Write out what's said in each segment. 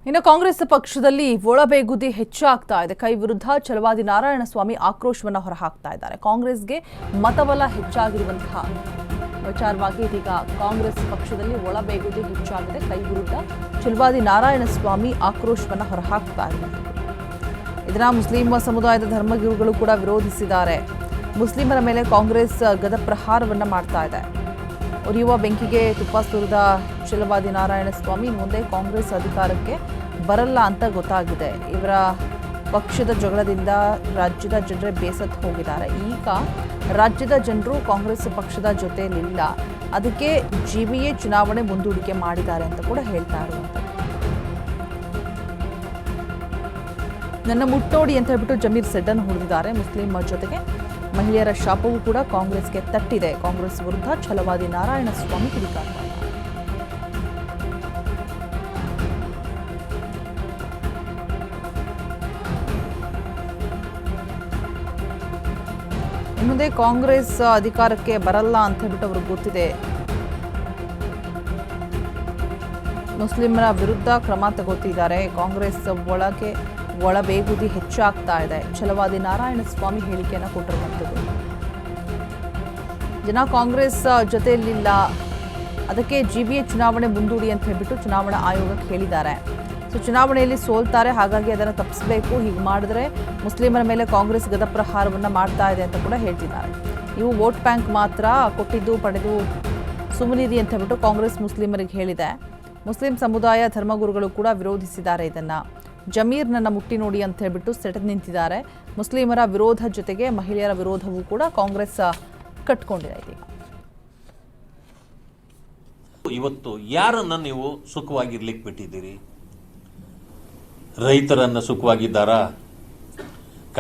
ಇನ್ನು ಕಾಂಗ್ರೆಸ್ ಪಕ್ಷದಲ್ಲಿ ಒಳಬೇಗುದಿ ಹೆಚ್ಚಾಗ್ತಾ ಇದೆ. ಕೈ ವಿರುದ್ಧ ಛಲವಾದಿ ನಾರಾಯಣಸ್ವಾಮಿ ಆಕ್ರೋಶವನ್ನು ಹೊರಹಾಕ್ತಾ ಇದ್ದಾರೆ. ಕಾಂಗ್ರೆಸ್ಗೆ ಮತಬಲ ಹೆಚ್ಚಾಗಿರುವಂತಹ ವಿಚಾರವಾಗಿ ಇದೀಗ ಕಾಂಗ್ರೆಸ್ ಪಕ್ಷದಲ್ಲಿ ಒಳಬೇಗುದಿ ಹೆಚ್ಚಾಗಿದೆ. ಕೈ ವಿರುದ್ಧ ಛಲವಾದಿ ನಾರಾಯಣಸ್ವಾಮಿ ಆಕ್ರೋಶವನ್ನು ಹೊರಹಾಕ್ತಾ ಇದ್ದಾರೆ. ಇದನ್ನ ಮುಸ್ಲಿಂ ಸಮುದಾಯದ ಧರ್ಮಗುರುಗಳು ಕೂಡ ವಿರೋಧಿಸಿದ್ದಾರೆ. ಮುಸ್ಲಿಮರ ಮೇಲೆ ಕಾಂಗ್ರೆಸ್ ಗದಪ್ರಹಾರವನ್ನು ಮಾಡ್ತಾ ಇದೆ. ಉರಿಯುವ ಬೆಂಕಿಗೆ ತುಪ್ಪ ಸುರಿದ ಛಲವಾದಿ ನಾರಾಯಣಸ್ವಾಮಿ ಮುಂದೆ ಕಾಂಗ್ರೆಸ್ ಅಧಿಕಾರಕ್ಕೆ ಬರಲ್ಲ ಅಂತ ಗೊತ್ತಾಗಿದೆ. ಇವರ ಪಕ್ಷದ ಜಗಳದಿಂದ ರಾಜ್ಯದ ಜನರೇ ಬೇಸತ್ತು ಹೋಗಿದ್ದಾರೆ. ಈಗ ರಾಜ್ಯದ ಜನರು ಕಾಂಗ್ರೆಸ್ ಪಕ್ಷದ ಜೊತೆಯಲ್ಲಿಲ್ಲ, ಅದಕ್ಕೆ ಜಿಬಿಎ ಚುನಾವಣೆ ಮುಂದೂಡಿಕೆ ಮಾಡಿದ್ದಾರೆ ಅಂತ ಕೂಡ ಹೇಳ್ತಾ ಇರುವಂಥದ್ದು. ನನ್ನ ಮುಟ್ಟೋಡಿ ಅಂತ ಹೇಳ್ಬಿಟ್ಟು ಜಮೀರ್ ಸೆಡ್ಡನ್ನು ಹೊಡೆದಿದ್ದಾರೆ. ಮುಸ್ಲಿಂ ಜೊತೆಗೆ ಮಹಿಳೆಯರ ಶಾಪವೂ ಕೂಡ ಕಾಂಗ್ರೆಸ್ಗೆ ತಟ್ಟಿದೆ. ಕಾಂಗ್ರೆಸ್ ವಿರುದ್ಧ ಛಲವಾದಿ ನಾರಾಯಣಸ್ವಾಮಿ ಕಿಡಿಕಾರ್ತಾರೆ. ಮುಂದೆ ಕಾಂಗ್ರೆಸ್ ಅಧಿಕಾರಕ್ಕೆ ಬರಲ್ಲ ಅಂತ ಹೇಳ್ಬಿಟ್ಟು ಅವ್ರಿಗೆ ಗೊತ್ತಿದೆ. ಮುಸ್ಲಿಮರ ವಿರುದ್ಧ ಕ್ರಮ ತಗೋತಿದ್ದಾರೆ. ಕಾಂಗ್ರೆಸ್ ಒಳಗೆ ಒಳಬೇಗುದಿ ಹೆಚ್ಚಾಗ್ತಾ ಇದೆ. ಛಲವಾದಿ ನಾರಾಯಣಸ್ವಾಮಿ ಹೇಳಿಕೆಯನ್ನು ಕೊಟ್ಟಿರುವಂಥದ್ದು. ಜನ ಕಾಂಗ್ರೆಸ್ ಜೊತೆಯಲ್ಲಿಲ್ಲ, ಅದಕ್ಕೆ ಜಿಬಿಎ ಚುನಾವಣೆ ಮುಂದೂಡಿ ಅಂತ ಹೇಳ್ಬಿಟ್ಟು ಚುನಾವಣಾ ಆಯೋಗಕ್ಕೆ ಹೇಳಿದ್ದಾರೆ. ಸೊ ಚುನಾವಣೆಯಲ್ಲಿ ಸೋಲ್ತಾರೆ, ಹಾಗಾಗಿ ಅದನ್ನು ತಪ್ಪಿಸಬೇಕು. ಹೀಗೆ ಮಾಡಿದ್ರೆ ಮುಸ್ಲಿಮರ ಮೇಲೆ ಕಾಂಗ್ರೆಸ್ ಗದಪ್ರಹಾರವನ್ನು ಮಾಡ್ತಾ ಇದೆ ಅಂತ ಕೂಡ ಹೇಳ್ತಿದ್ದಾರೆ. ಇವು ವೋಟ್ ಬ್ಯಾಂಕ್ ಮಾತ್ರ, ಕೊಟ್ಟಿದ್ದು ಪಡೆದು ಸುಮ್ಮನಿರಿ ಅಂತ ಹೇಳ್ಬಿಟ್ಟು ಕಾಂಗ್ರೆಸ್ ಮುಸ್ಲಿಮರಿಗೆ ಹೇಳಿದೆ. ಮುಸ್ಲಿಂ ಸಮುದಾಯ ಧರ್ಮಗುರುಗಳು ಕೂಡ ವಿರೋಧಿಸಿದ್ದಾರೆ. ಇದನ್ನು ಜಮೀರ್ ನನ್ನ ಮುಟ್ಟಿ ನೋಡಿ ಅಂತ ಹೇಳ್ಬಿಟ್ಟು ಸೆಟೆದು ನಿಂತಿದ್ದಾರೆ. ಮುಸ್ಲಿಮರ ವಿರೋಧ ಜೊತೆಗೆ ಮಹಿಳೆಯರ ವಿರೋಧವೂ ಕೂಡ ಕಾಂಗ್ರೆಸ್ ಕಟ್ಕೊಂಡಿದೆ. ಇದೀಗ ಇವತ್ತು ಯಾರನ್ನ ನೀವು ಸುಖವಾಗಿರ್ಲಿಕ್ಕೆ ಬಿಟ್ಟಿದ್ದೀರಿ? ರೈತರನ್ನ ಸುಖವಾಗಿದ್ದಾರಾ?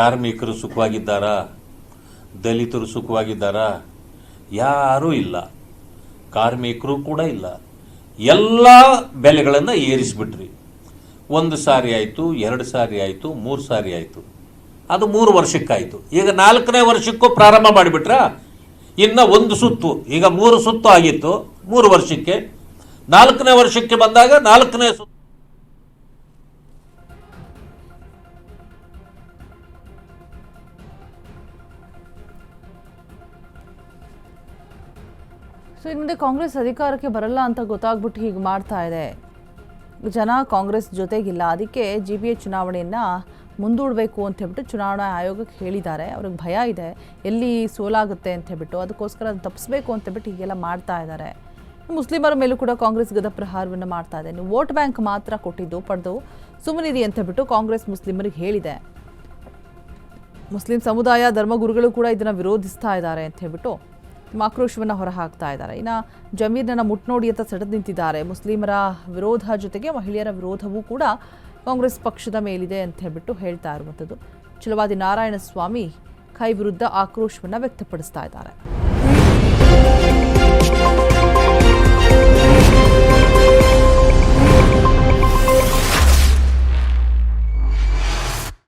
ಕಾರ್ಮಿಕರು ಸುಖವಾಗಿದ್ದಾರಾ? ದಲಿತರು ಸುಖವಾಗಿದ್ದಾರಾ? ಯಾರೂ ಇಲ್ಲ. ಕಾರ್ಮಿಕರು ಕೂಡ ಇಲ್ಲ. ಎಲ್ಲ ಬೆಲೆಗಳನ್ನು ಏರಿಸಿಬಿಟ್ರಿ. 1 ಸಾರಿ ಆಯಿತು, 2 ಸಾರಿ ಆಯಿತು, 3 ಸಾರಿ ಆಯಿತು. ಅದು 3 ವರ್ಷಕ್ಕಾಯಿತು. ಈಗ 4ನೇ ವರ್ಷಕ್ಕೂ ಪ್ರಾರಂಭ ಮಾಡಿಬಿಟ್ರಾ? ಇನ್ನು 1 ಸುತ್ತು, ಈಗ 3 ಸುತ್ತು ಆಗಿತ್ತು 3 ವರ್ಷಕ್ಕೆ. 4ನೇ ವರ್ಷಕ್ಕೆ ಬಂದಾಗ 4ನೇ ಸುತ್ತು. ಸೊ ಇನ್ನು ಮುಂದೆ ಕಾಂಗ್ರೆಸ್ ಅಧಿಕಾರಕ್ಕೆ ಬರಲ್ಲ ಅಂತ ಗೊತ್ತಾಗ್ಬಿಟ್ಟು ಹೀಗೆ ಮಾಡ್ತಾ ಇದೆ. ಜನ ಕಾಂಗ್ರೆಸ್ ಜೊತೆಗಿಲ್ಲ, ಅದಕ್ಕೆ ಜಿಬಿಎ ಚುನಾವಣೆಯನ್ನು ಮುಂದೂಡಬೇಕು ಅಂತ ಹೇಳ್ಬಿಟ್ಟು ಚುನಾವಣಾ ಆಯೋಗಕ್ಕೆ ಹೇಳಿದ್ದಾರೆ. ಅವ್ರಿಗೆ ಭಯ ಇದೆ, ಎಲ್ಲಿ ಸೋಲಾಗುತ್ತೆ ಅಂತ ಹೇಳ್ಬಿಟ್ಟು, ಅದಕ್ಕೋಸ್ಕರ ಅದನ್ನು ತಪ್ಪಿಸ್ಬೇಕು ಅಂತ ಹೇಳ್ಬಿಟ್ಟು ಹೀಗೆಲ್ಲ ಮಾಡ್ತಾ ಇದ್ದಾರೆ. ಮುಸ್ಲಿಮರ ಮೇಲೂ ಕೂಡ ಕಾಂಗ್ರೆಸ್ ಗದಪ್ರಹಾರವನ್ನು ಮಾಡ್ತಾ ಇದೆ. ನೀವು ವೋಟ್ ಬ್ಯಾಂಕ್ ಮಾತ್ರ ಕೊಟ್ಟಿದ್ದು ಪಡೆದು ಸುಮ್ಮನಿರಿ ಅಂತ ಹೇಳ್ಬಿಟ್ಟು ಕಾಂಗ್ರೆಸ್ ಮುಸ್ಲಿಮರಿಗೆ ಹೇಳಿದೆ. ಮುಸ್ಲಿಂ ಸಮುದಾಯ ಧರ್ಮಗುರುಗಳು ಕೂಡ ಇದನ್ನು ವಿರೋಧಿಸ್ತಾ ಇದ್ದಾರೆ ಅಂತ ಹೇಳ್ಬಿಟ್ಟು ಆಕ್ರೋಶವನ್ನು ಹೊರಹಾಕ್ತಾ ಇದ್ದಾರೆ. ಇನ್ನು ಜಮೀರ್ನ ಮುಟ್ನೋಡಿ ಅಂತ ಸೆಟೆದು ನಿಂತಿದ್ದಾರೆ. ಮುಸ್ಲಿಮರ ವಿರೋಧ ಜೊತೆಗೆ ಮಹಿಳೆಯರ ವಿರೋಧವೂ ಕೂಡ ಕಾಂಗ್ರೆಸ್ ಪಕ್ಷದ ಮೇಲಿದೆ ಅಂತ ಹೇಳ್ಬಿಟ್ಟು ಹೇಳ್ತಾ ಇರುವಂಥದ್ದು. ಛಲವಾದಿ ನಾರಾಯಣಸ್ವಾಮಿ ಕೈ ವಿರುದ್ಧ ಆಕ್ರೋಶವನ್ನು ವ್ಯಕ್ತಪಡಿಸ್ತಾ ಇದ್ದಾರೆ.